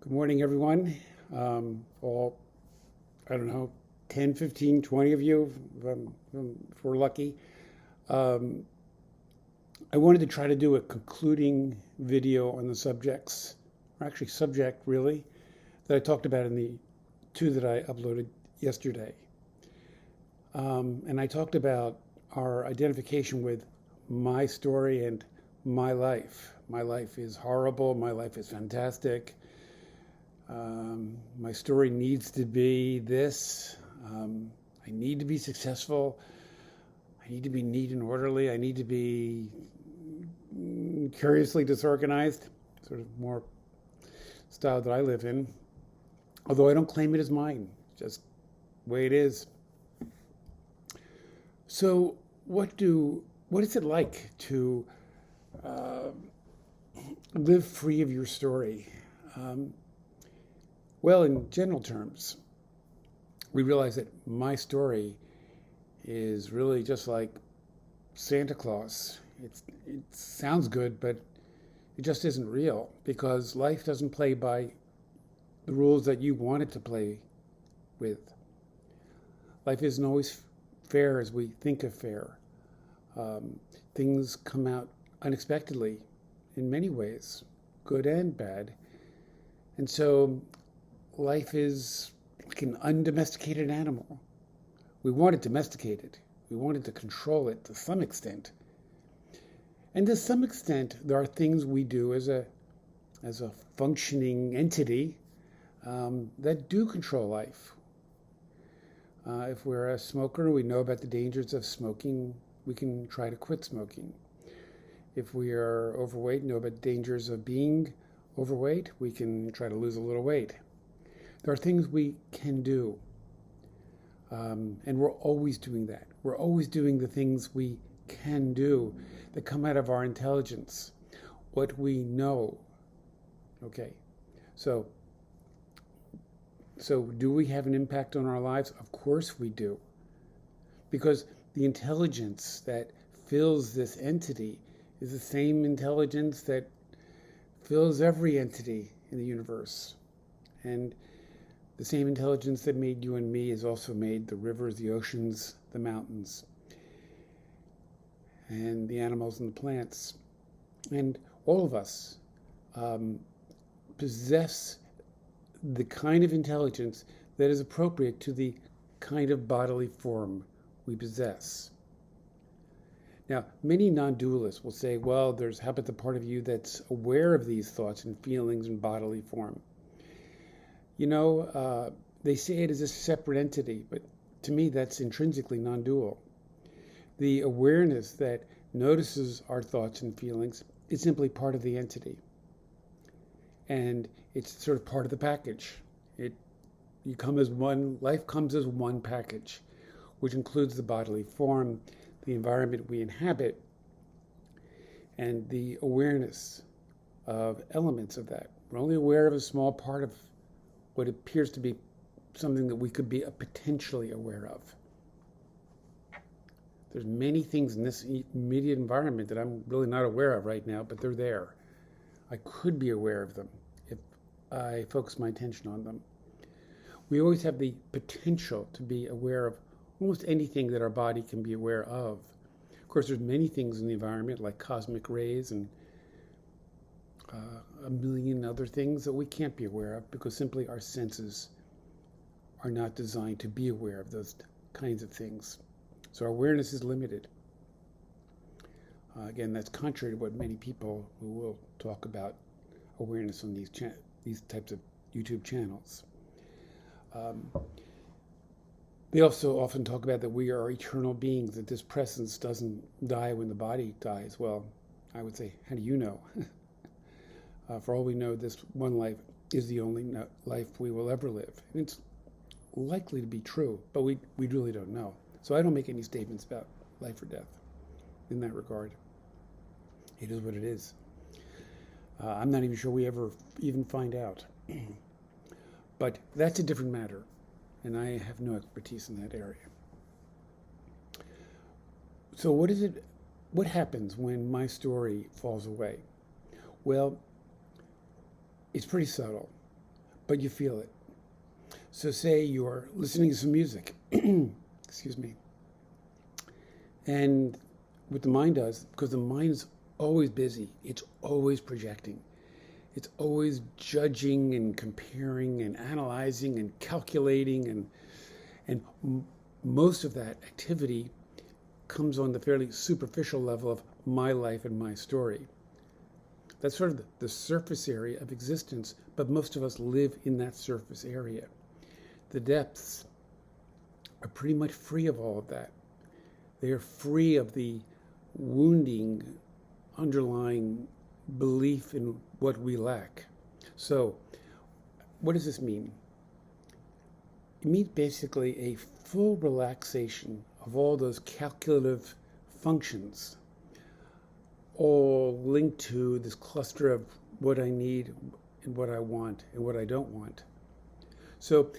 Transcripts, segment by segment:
Good morning, everyone. All, I don't know, 10, 15, 20 of you, if we're lucky. Um, I wanted to try to do a concluding video on the subjects, or actually subject really, that I talked about in the two that I uploaded yesterday. And I talked about our identification with my story and my life. My life is horrible. My life is fantastic. My story needs to be this. I need to be successful. I need to be neat and orderly. I need to be curiously disorganized, sort of more style that I live in. Although I don't claim it as mine, just the way it is. So, what is it like to live free of your story? Well, in general terms, we realize that my story is really just like Santa Claus. It sounds good, but it just isn't real because life doesn't play by the rules that you want it to play with. Life isn't always fair as we think of fair. Things come out unexpectedly in many ways, good and bad. And so life is like an undomesticated animal. We want it domesticated. We wanted to control it to some extent. And to some extent, there are things we do as a functioning entity that do control life. If we're a smoker, we know about the dangers of smoking. We can try to quit smoking. If we are overweight, know about the dangers of being overweight. We can try to lose a little weight. There are things we can do. And we're always doing that. We're always doing the things we can do that come out of our intelligence, what we know. Okay, so do we have an impact on our lives? Of course we do. Because the intelligence that fills this entity is the same intelligence that fills every entity in the universe. And the same intelligence that made you and me has also made the rivers, the oceans, the mountains, and the animals and the plants. And all of us possess the kind of intelligence that is appropriate to the kind of bodily form we possess. Now, many non-dualists will say, well, how about the part of you that's aware of these thoughts and feelings in bodily form? You know, they say it is a separate entity, but to me that's intrinsically non-dual. The awareness that notices our thoughts and feelings is simply part of the entity. And it's sort of part of the package. Life comes as one package, which includes the bodily form, the environment we inhabit, and the awareness of elements of that. We're only aware of a small part of what appears to be something that we could be potentially aware of. There's many things in this immediate environment that I'm really not aware of right now, but they're there. I could be aware of them if I focus my attention on them. We always have the potential to be aware of almost anything that our body can be aware of. Of course, there's many things in the environment like cosmic rays and a million other things that we can't be aware of because simply our senses are not designed to be aware of those kinds of things. So our awareness is limited. Again, that's contrary to what many people who will talk about awareness on these types of YouTube channels. They also often talk about that we are eternal beings, that this presence doesn't die when the body dies. Well, I would say, how do you know? For all we know, this one life is the only life we will ever live. And it's likely to be true, but we really don't know. So I don't make any statements about life or death in that regard. It is what it is. I'm not even sure we ever even find out. But that's a different matter, and I have no expertise in that area. So what happens when my story falls away? Well, it's pretty subtle. but you feel it. So say you're listening to some music, excuse me, and what the mind does, because the mind is always busy, it's always projecting. It's always judging and comparing and analyzing and calculating, and most of that activity comes on the fairly superficial level of my life and my story. That's sort of the surface area of existence, but most of us live in that surface area. The depths are pretty much free of all of that. They are free of the wounding underlying belief in what we lack. So, what does this mean? It means basically a full relaxation of all those calculative functions, all linked to this cluster of what I need and what I want and what I don't want. So,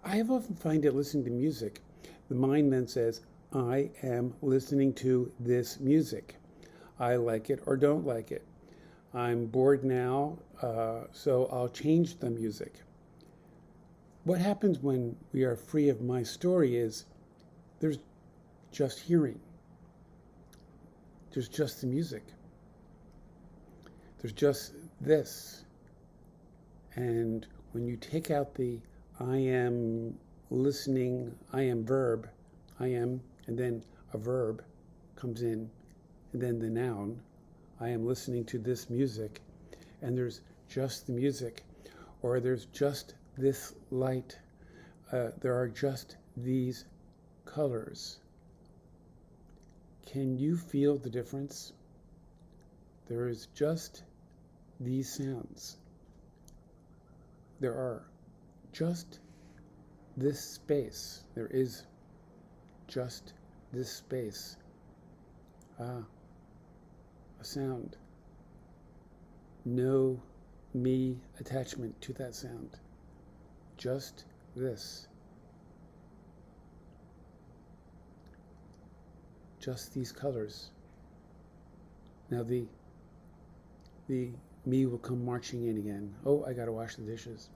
I have often find that listening to music, the mind then says, I am listening to this music. I like it or don't like it. I'm bored now, so I'll change the music. What happens when we are free of my story is there's just hearing. There's just the music. There's just this. And when you take out the I am listening, I am verb, I am, and then a verb comes in, and then the noun, I am listening to this music, and there's just the music, or there's just this light, there are just these colors. Can you feel the difference? There is just these sounds. There are just this space. There is just this space. A sound. No me attachment to that sound. Just this. Just these colors. Now the me will come marching in again. Oh, I gotta wash the dishes.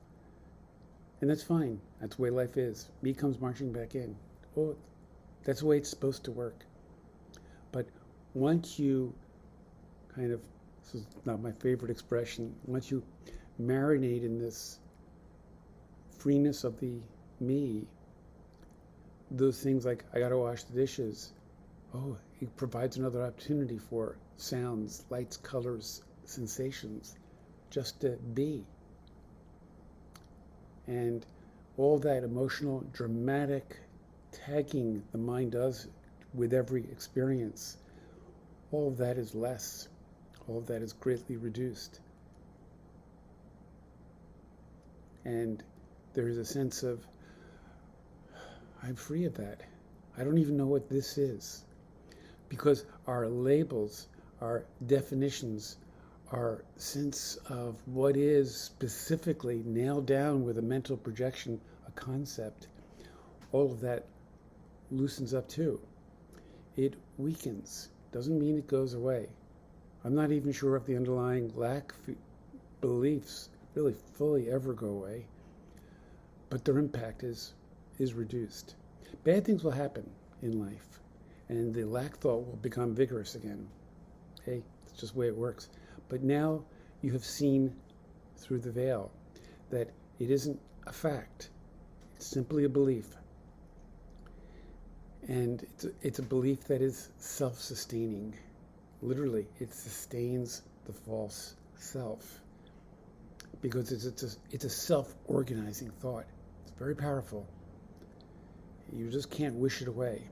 And that's fine. That's the way life is. Me comes marching back in. Oh, that's the way it's supposed to work. But once you kind of, this is not my favorite expression, once you marinate in this freeness of the me, those things like, I gotta wash the dishes, oh, it provides another opportunity for sounds, lights, colors, sensations, just to be. And all that emotional, dramatic tagging the mind does with every experience, all of that is less. All of that is greatly reduced. And there is a sense of, I'm free of that. I don't even know what this is. Because our labels, our definitions, our sense of what is specifically nailed down with a mental projection, a concept, all of that loosens up too. It weakens. Doesn't mean it goes away. I'm not even sure if the underlying lack beliefs really fully ever go away, but their impact is reduced. Bad things will happen in life, and the lack thought will become vigorous again. Hey, it's just the way it works. But now you have seen through the veil that it isn't a fact. It's simply a belief. And it's a belief that is self-sustaining. Literally, it sustains the false self. Because it's a self-organizing thought. It's very powerful. You just can't wish it away.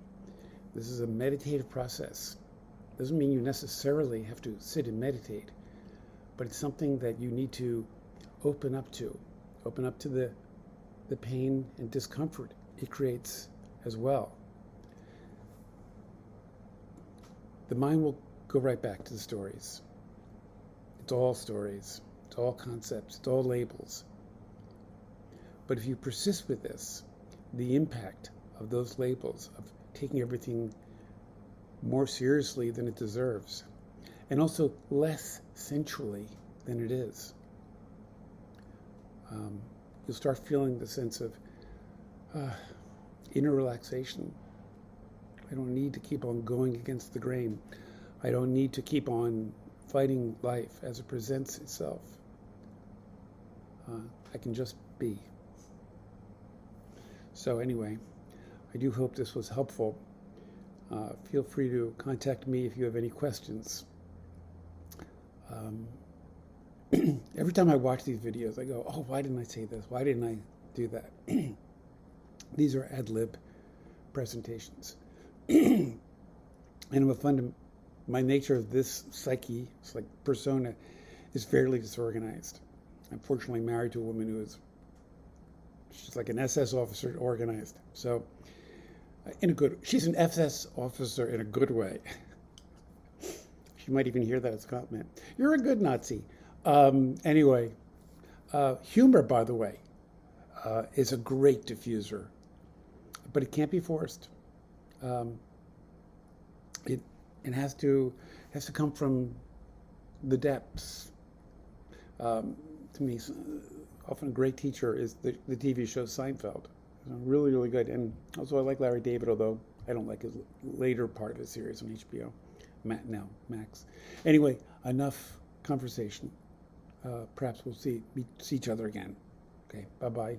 This is a meditative process. Doesn't mean you necessarily have to sit and meditate, but it's something that you need to open up to the pain and discomfort it creates as well. The mind will go right back to the stories. It's all stories, it's all concepts, it's all labels. But if you persist with this, the impact of those labels, of taking everything more seriously than it deserves, and also less sensually than it is, you'll start feeling the sense of inner relaxation. I don't need to keep on going against the grain. I don't need to keep on fighting life as it presents itself. I can just be. So anyway, I do hope this was helpful. Feel free to contact me if you have any questions. Every time I watch these videos, I go, oh, why didn't I say this? Why didn't I do that? These are ad-lib presentations. And my nature of this psyche, it's like persona, is fairly disorganized. I'm fortunately married to a woman who is, she's like an SS officer, organized. So, she's an SS officer in a good way. She might even hear that as a compliment. You're a good Nazi. Anyway, humor, by the way, is a great diffuser, but it can't be forced. It has to come from the depths. To me, often a great teacher is the TV show Seinfeld. Really, really good. And also I like Larry David, although I don't like his later part of his series on HBO. Max. Anyway, enough conversation. Perhaps we'll see each other again. Okay, bye-bye.